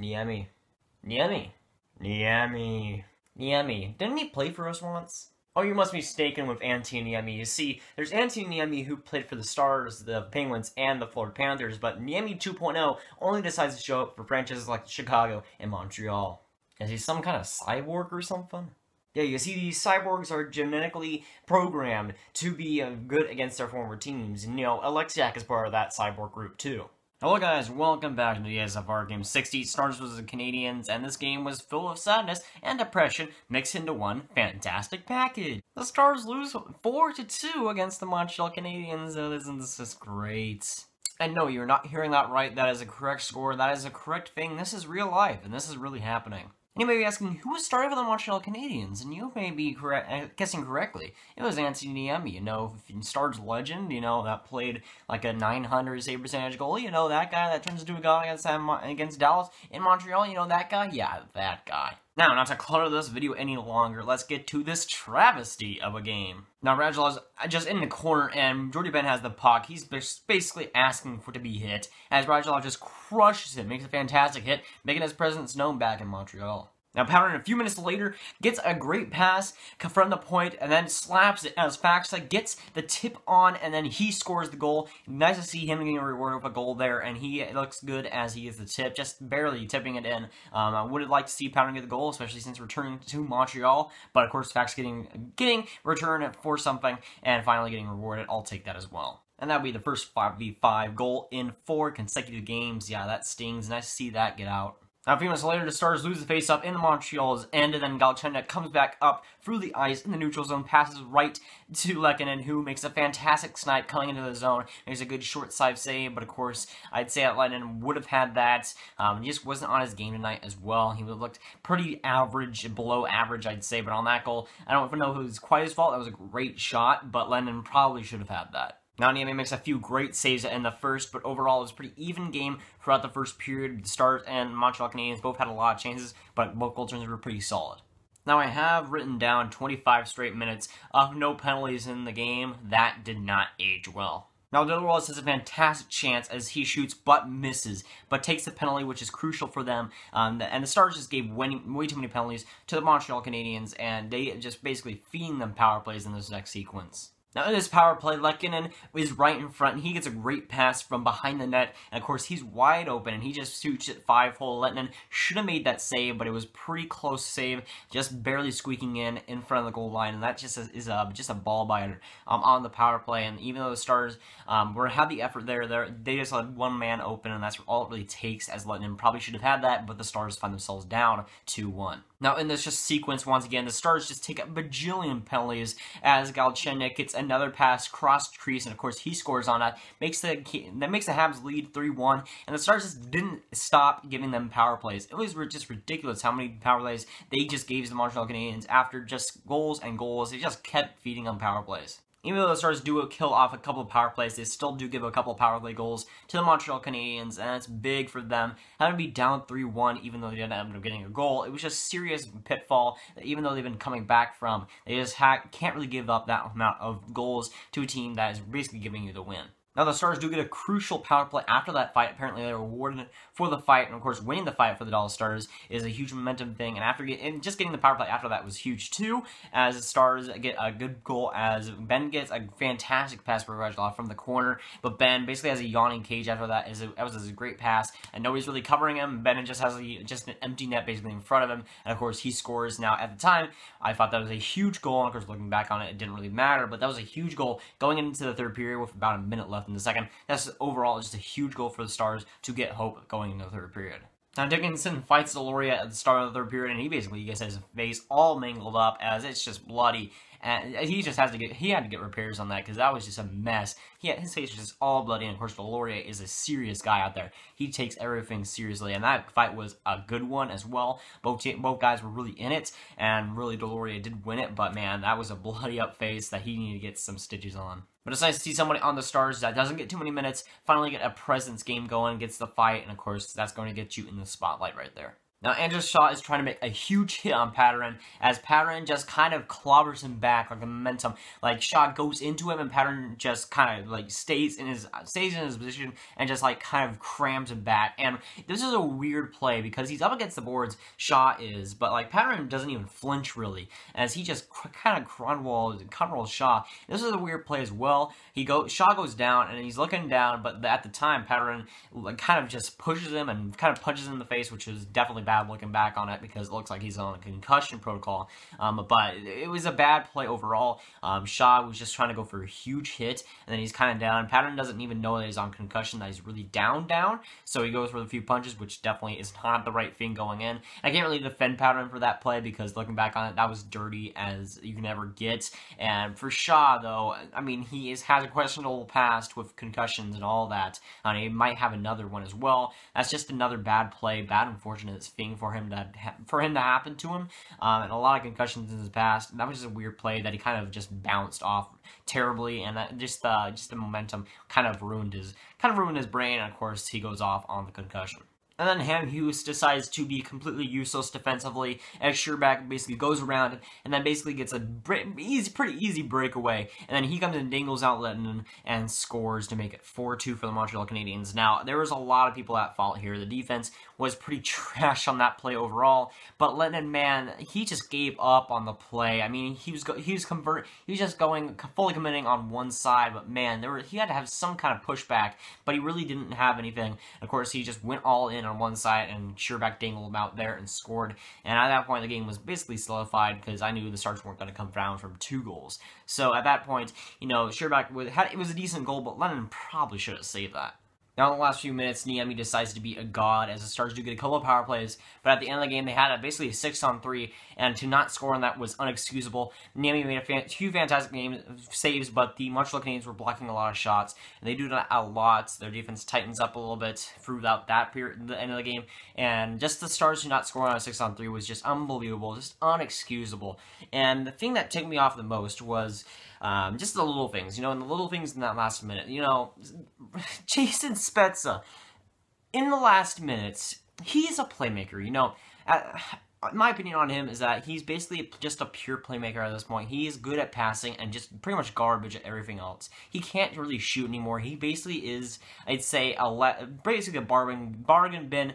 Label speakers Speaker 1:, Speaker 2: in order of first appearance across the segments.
Speaker 1: Niemi. Niemi. Niemi. Niemi. Didn't he play for us once? Oh, you must be mistaken with Antti Niemi. You see, there's Antti Niemi who played for the Stars, the Penguins, and the Florida Panthers, but Niemi 2.0 only decides to show up for franchises like Chicago and Montreal. Is he some kind of cyborg or something? Yeah, you see, these cyborgs are genetically programmed to be good against their former teams, and Alexiak is part of that cyborg group too. Hello guys, welcome back to the DSFR Game 60, Stars vs. the Canadiens, and this game was full of sadness and depression mixed into one fantastic package. The Stars lose 4-2 against the Montreal Canadiens. Isn't this just great? And no, you're not hearing that right. That is a correct score. That is a correct thing. This is real life, and this is really happening. And you may be asking, who was starting for the Montreal Canadiens? And you may be guessing correctly. It was Antti Niemi, Stars legend, that played like a 900 save percentage goalie. That guy that turns into a guy against Dallas in Montreal. That guy? Yeah, that guy. Now, not to clutter this video any longer, let's get to this travesty of a game. Now, Radulov is just in the corner, and Jordy Ben has the puck. He's basically asking for it to be hit, as Radulov just crushes him, makes a fantastic hit, making his presence known back in Montreal. Now, Powder, a few minutes later, gets a great pass from the point and then slaps it as Faxa gets the tip on, and then he scores the goal. Nice to see him getting rewarded with a goal there, and he looks good as he gets the tip, just barely tipping it in. I would have liked to see Powder get the goal, especially since returning to Montreal, but of course, Faxa getting return for something and finally getting rewarded. I'll take that as well. And that would be the first 5v5 goal in 4 consecutive games. Yeah, that stings. Nice to see that get out. Now, a few minutes later, the Stars lose the face-up in the Montreal's end, and then Galchenyuk comes back up through the ice in the neutral zone, passes right to Lehkonen, who makes a fantastic snipe coming into the zone. Makes a good short side save, but of course, I'd say that Lehkonen would have had that. He just wasn't on his game tonight as well. He would have looked pretty average, below average, I'd say, but on that goal, I don't know if it was quite his fault. That was a great shot, but Lehkonen probably should have had that. Now, Niemi makes a few great saves in the first, but overall it was a pretty even game throughout the first period. The Stars and Montreal Canadiens both had a lot of chances, but both goaltenders were pretty solid. Now, I have written down 25 straight minutes of no penalties in the game. That did not age well. Now, Delaware has a fantastic chance as he shoots but misses, but takes the penalty, which is crucial for them. And the Stars just gave way too many penalties to the Montreal Canadiens, and they just basically feeding them power plays in this next sequence. Now, in this power play, Lehkonen is right in front, and he gets a great pass from behind the net, and of course, he's wide open, and he just shoots it 5-hole. Lehkonen should have made that save, but it was pretty close save, just barely squeaking in front of the goal line, and that just is just a ball biter on the power play, and even though the Stars had the effort there, they just let one man open, and that's all it really takes, as Lehkonen probably should have had that, but the Stars find themselves down 2-1. Now, in this just sequence, once again, the Stars just take a bajillion penalties as Galchenyuk gets another pass cross crease, and of course, he scores on that. That makes the Habs lead 3-1, and the Stars just didn't stop giving them power plays. It was just ridiculous how many power plays they just gave to the Montreal Canadiens after just goals and goals. They just kept feeding them power plays. Even though the Stars do kill off a couple of power plays, they still do give a couple of power play goals to the Montreal Canadiens, and that's big for them. Having to be down 3-1, even though they didn't end up getting a goal, it was just serious pitfall that even though they've been coming back from, they just can't really give up that amount of goals to a team that is basically giving you the win. Now, the Stars do get a crucial power play after that fight. Apparently, they were awarded for the fight, and of course, winning the fight for the Dallas Stars is a huge momentum thing, and just getting the power play after that was huge too, as the Stars get a good goal, as Ben gets a fantastic pass for Radulov from the corner, but Ben basically has a yawning cage after that. That was a great pass, and nobody's really covering him. Ben just has just an empty net basically in front of him, and of course, he scores. Now, at the time, I thought that was a huge goal, and of course, looking back on it, it didn't really matter, but that was a huge goal going into the third period with about a minute left in the second. That's overall just a huge goal for the Stars to get hope going into the third period. Now, Dickinson fights Deloria at the start of the third period, and he basically gets his face all mangled up as it's just bloody. And he just had to get repairs on that because that was just a mess. His face was just all bloody, and of course, Deloria is a serious guy out there. He takes everything seriously, and that fight was a good one as well. Both guys were really in it, and really Deloria did win it, but man, that was a bloody up face that he needed to get some stitches on. But it's nice to see somebody on the Stars that doesn't get too many minutes, finally get a presence game going, gets the fight, and of course, that's going to get you in the spotlight right there. Now, Andrews Shaw is trying to make a huge hit on Patterson, as Patterson just kind of clobbers him back like a momentum. Like, Shaw goes into him, and Patterson just kind of, like, stays in his position and just, like, kind of crams him back. And this is a weird play, because he's up against the boards, Shaw is, but, like, Patterson doesn't even flinch, really, as he just kind of controlls Shaw. This is a weird play as well. Shaw goes down, and he's looking down, but at the time, Patterson, like, kind of just pushes him and kind of punches him in the face, which is definitely bad looking back on it, because it looks like he's on a concussion protocol, but it was a bad play overall. Shaw was just trying to go for a huge hit, and then he's kind of down. Patterson doesn't even know that he's on concussion, that he's really down, so he goes for a few punches, which definitely is not the right thing going in. I can't really defend Patterson for that play, because looking back on it, that was dirty as you can ever get. And for Shaw, though, I mean, he has a questionable past with concussions and all that, and he might have another one as well. That's just another bad play, bad unfortunate thing for him to happen to him, and a lot of concussions in his past. That was just a weird play that he kind of just bounced off terribly, and that just the momentum kind of ruined his brain, and of course he goes off on the concussion. And then Ham Hughes decides to be completely useless defensively, as Sherbak basically goes around and then basically gets a pretty easy breakaway. And then he comes and dangles out Lettinen and scores to make it 4-2 for the Montreal Canadiens. Now, there was a lot of people at fault here. The defense was pretty trash on that play overall, but Lettinen, man, he just gave up on the play. I mean, he was just going fully committing on one side, but man, he had to have some kind of pushback, but he really didn't have anything. Of course, he just went all in on one side, and Sherbak dangled him out there and scored. And at that point, the game was basically solidified, because I knew the Stars weren't going to come down from 2 goals. So at that point, you know, Sherbak it was a decent goal, but Lettinen probably should have saved that. Now, in the last few minutes, Niemi decides to be a god, as the Stars do get a couple of power plays, but at the end of the game, they had basically a 6-on-3, and to not score on that was unexcusable. Niemi made a few fantastic saves, but the Montreal Canadiens were blocking a lot of shots, and they do that a lot. Their defense tightens up a little bit throughout that period, the end of the game, and just the Stars to not score on a 6-on-3 was just unbelievable, just unexcusable. And the thing that ticked me off the most was just the little things, you know, and the little things in that last minute. You know, Jason Spezza, in the last minutes, he's a playmaker, you know. My opinion on him is that he's basically just a pure playmaker at this point. He is good at passing and just pretty much garbage at everything else. He can't really shoot anymore. He basically is, I'd say, basically a bargain bin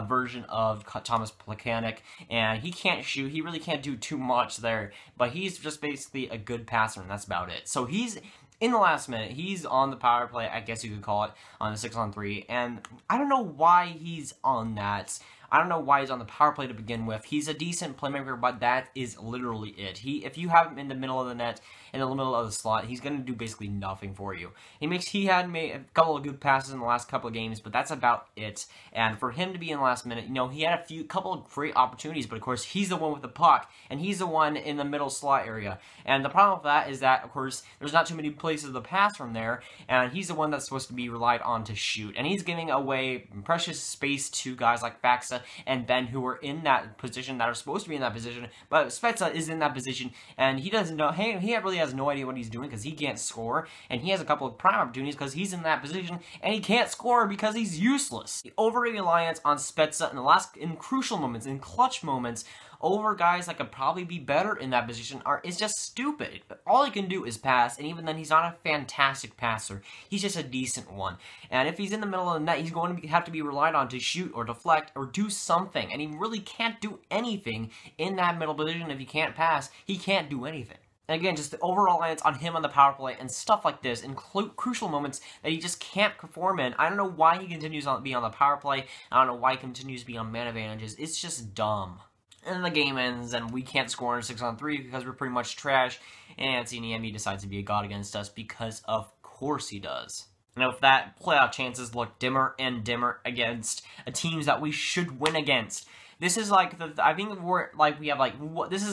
Speaker 1: version of Thomas Plekanec, and he can't shoot. He really can't do too much there, but he's just basically a good passer, and that's about it. So he's in the last minute, he's on the power play, I guess you could call it, on the 6-on-3, and I don't know why he's on that. I don't know why he's on the power play to begin with. He's a decent playmaker, but that is literally it. If you have him in the middle of the net, in the middle of the slot, he's going to do basically nothing for you. He had made a couple of good passes in the last couple of games, but that's about it. And for him to be in the last minute, you know, he had a couple of great opportunities, but of course, he's the one with the puck, and he's the one in the middle slot area. And the problem with that is that, of course, there's not too many places to pass from there, and he's the one that's supposed to be relied on to shoot. And he's giving away precious space to guys like Faxa and Ben, who are in that position, that are supposed to be in that position, but Spezza is in that position, and he doesn't know, he really has no idea what he's doing, because he can't score, and he has a couple of prime opportunities because he's in that position, and he can't score because he's useless. The over-reliance on Spezza in crucial moments, in clutch moments, over guys that could probably be better in that position is just stupid. All he can do is pass, and even then, he's not a fantastic passer. He's just a decent one. And if he's in the middle of the net, he's going to have to be relied on to shoot or deflect or do something. And he really can't do anything in that middle position. If he can't pass, he can't do anything. And again, just the overall reliance on him on the power play and stuff like this in crucial moments that he just can't perform in. I don't know why he continues to be on the power play. I don't know why he continues to be on man advantages. It's just dumb. And the game ends, and we can't score on a 6-on-3 because we're pretty much trash, and Niemi decides to be a god against us because of course he does. And with that, playoff chances look dimmer and dimmer against teams that we should win against. This is like this is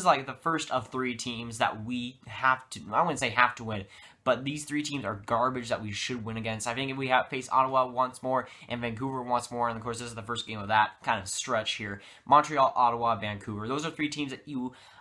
Speaker 1: like the first of 3 teams that we have to, I wouldn't say have to win, but these 3 teams are garbage that we should win against. I think if we face Ottawa once more and Vancouver once more, and of course this is the first game of that kind of stretch here, Montreal, Ottawa, Vancouver, those are 3 teams that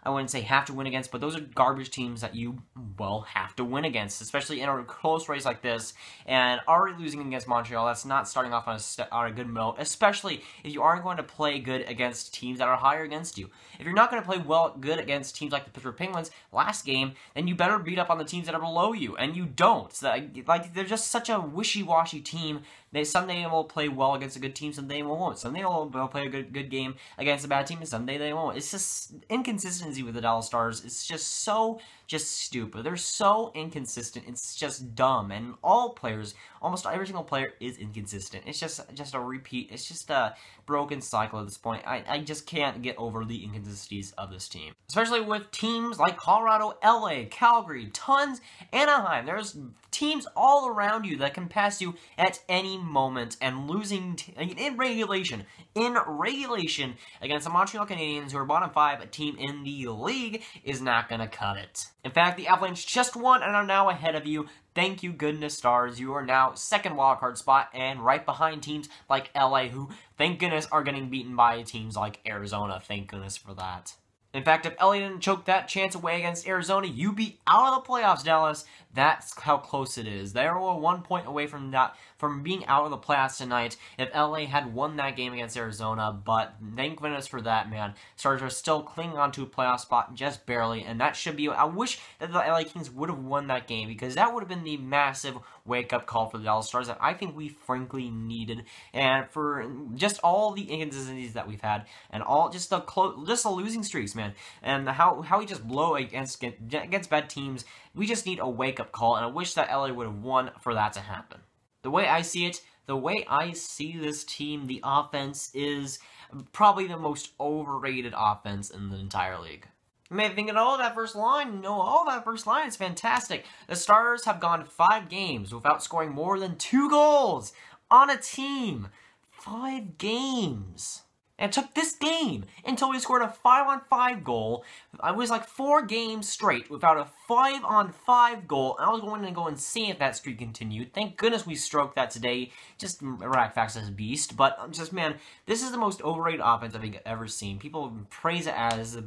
Speaker 1: I wouldn't say have to win against, but those are garbage teams that you, well, have to win against, especially in a close race like this. And already losing against Montreal, that's not starting off on a good note, especially if you aren't going to play good against against teams that are higher against you. If you're not going to play good against teams like the Pittsburgh Penguins last game, then you better beat up on the teams that are below you, and you don't. So, like, they're just such a wishy-washy team. Someday they will play well against a good team, someday they won't. Someday they'll play a good game against a bad team, and someday they won't. It's just inconsistency with the Dallas Stars. It's just stupid. They're so inconsistent. It's just dumb. And all players, almost every single player is inconsistent. It's just a repeat. It's just a broken cycle at this point. I just can't get over the inconsistencies of this team. Especially with teams like Colorado, LA, Calgary, tons, Anaheim. There's teams all around you that can pass you at any moment, and losing in regulation against the Montreal Canadiens, who are bottom 5 team in the league, is not going to cut it. In fact, the Avalanche just won and are now ahead of you. Thank you, goodness Stars. You are now second wildcard spot and right behind teams like LA, who, thank goodness, are getting beaten by teams like Arizona. Thank goodness for that. In fact, if LA didn't choke that chance away against Arizona, you'd be out of the playoffs, Dallas. That's how close it is. They were 1 point away from being out of the playoffs tonight if LA had won that game against Arizona, but thank goodness for that, man. Stars are still clinging on to a playoff spot just barely, and that should be... I wish that the LA Kings would have won that game, because that would have been the massive wake-up call for the Dallas Stars that I think we frankly needed, and for just all the inconsistencies that we've had, and all just the losing streaks, man, and how we just blow against bad teams. We just need a wake-up call, and I wish that LA would have won for that to happen. The way I see it, the way I see this team, the offense is probably the most overrated offense in the entire league. You may be thinking, oh, that first line, that first line is fantastic. The Stars have gone 5 games without scoring more than 2 goals on a team. 5 games. And it took this game until we scored a 5-on-5 goal. I was like 4 games straight without a 5-on-5 goal, and I was going to go insane if that streak continued. Thank goodness we stroked that today. Just rack facts as a beast. But just, man, this is the most overrated offense I've ever seen. People praise it as the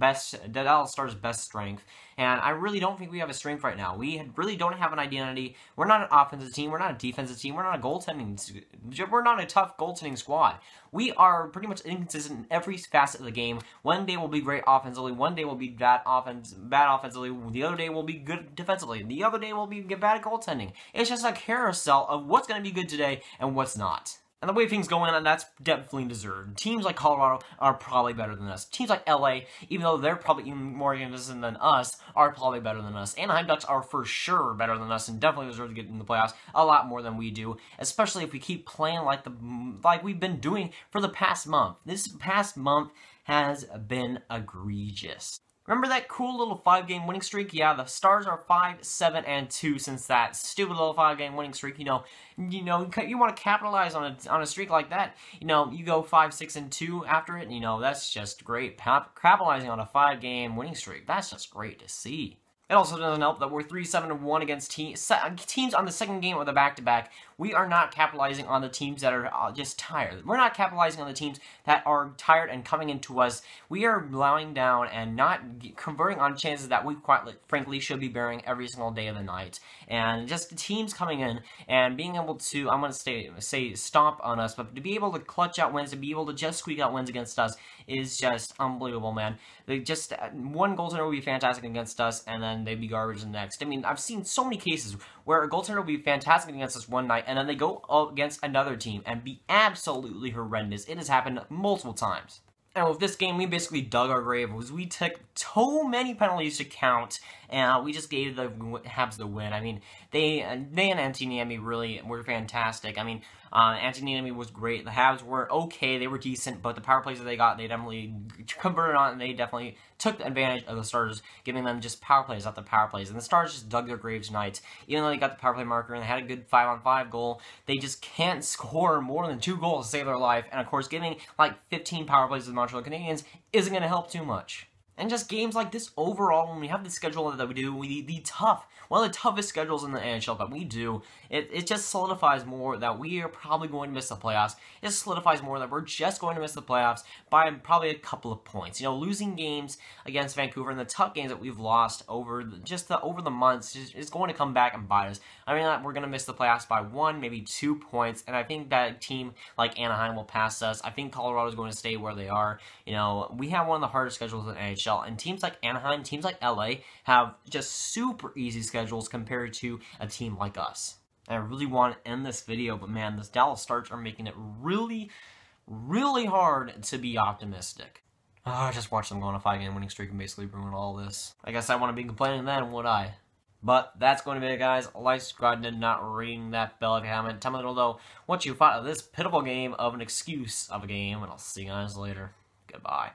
Speaker 1: Dallas Stars' best strength. And I really don't think we have a strength right now. We really don't have an identity. We're not an offensive team. We're not a defensive team. We're not a goaltending. We're not a tough goaltending squad. We are pretty much inconsistent in every facet of the game. One day we'll be great offensively. One day we'll be bad offensively. The other day we'll be good defensively. The other day we'll be bad at goaltending. It's just a carousel of what's going to be good today and what's not. And the way things go in, that's definitely deserved. Teams like Colorado are probably better than us. Teams like LA, even though they're probably even more inconsistent than us, are probably better than us. Anaheim Ducks are for sure better than us and definitely deserve to get in the playoffs a lot more than we do, especially if we keep playing like we've been doing for the past month. This past month has been egregious. Remember that cool little 5-game winning streak? Yeah, the Stars are 5-7-2 since that stupid little 5-game winning streak. You want to capitalize on a streak like that. You go 5-6-2 after it. That's just great. Capitalizing on a 5-game winning streak. That's just great to see. It also doesn't help that we're 3-7-1 against teams on the second game of the back-to-back. We are not capitalizing on the teams that are just tired. We're not capitalizing on the teams that are tired and coming into us. We are allowing down and not converting on chances that we quite frankly should be bearing every single day of the night. And just the teams coming in and being able to, I'm going to say stomp on us, but to be able to clutch out wins, to be able to just squeak out wins against us is just unbelievable, man. Just one goaltender will be fantastic against us, and then they'd be garbage the next. I mean, I've seen so many cases where a goaltender will be fantastic against us one night, and then they go up against another team and be absolutely horrendous. It has happened multiple times. And with this game, we basically dug our grave. We took so many penalties to count, and we just gave the Habs the win. I mean, they and Antoni Niemi really were fantastic. I mean, Antoni Niemi was great. The Habs were okay. They were decent, but the power plays that they got, they definitely converted on, and they definitely took advantage of the Stars, giving them just power plays after power plays. And the Stars just dug their graves tonight. Even though they got the power play marker and they had a good 5-on-5 goal, they just can't score more than 2 goals to save their life. And of course, giving like 15 power plays to the Montreal Canadiens isn't going to help too much. And just games like this overall, when we have the schedule that we do, one of the toughest schedules in the NHL that we do, it just solidifies more that we are probably going to miss the playoffs. It solidifies more that we're just going to miss the playoffs by probably a couple of points. Losing games against Vancouver and the tough games that we've lost over the months is going to come back and bite us. I mean, we're going to miss the playoffs by 1, maybe 2 points, and I think that a team like Anaheim will pass us. I think Colorado's going to stay where they are. We have one of the hardest schedules in the NHL, and teams like Anaheim, teams like LA have just super easy schedules compared to a team like us. And I really want to end this video, but man, this Dallas Stars are making it really, really hard to be optimistic. I just watched them go on a 5-game winning streak and basically ruin all this. I guess I want to be complaining then, would I? But that's going to be it, guys. Like, subscribe, and not ring that bell if you haven't. Tell me below what you thought of this pitiful game of an excuse of a game, and I'll see you guys later. Goodbye.